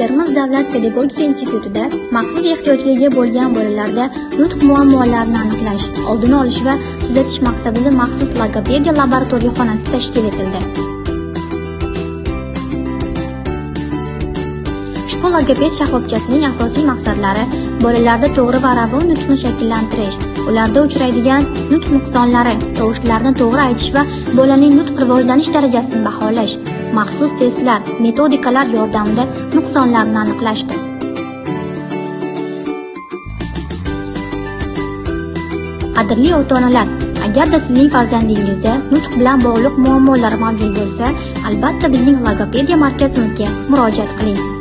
Termiz davlat pedagogika institutida maxsus ehtiyojga ega bo'lgan bolalarda nutq muammolarini aniqlash, oldini olish va tuzatish maqsadida maxsus logopediya laboratoriya xonasi tashkil etildi. Ushbu logoped shoxobchasining asosiy maqsadlari bolalarda to'g'ri va ravon nutqni shakllantirish, ularda uchraydigan nutq nuqsonlari, tovushlarni to'g'ri aytish va bolaning nutq rivojlanish darajasini baholash, maxsus testlar, metodikalar yordamida nuqsonlarni aniqlashdir. Qadrli ota-onalar, agarda sizning farzandingizda nutq bilan bog'liq muammolar mavjud bo'lsa, albatta bizning logopediya markazimizga murojaat qiling.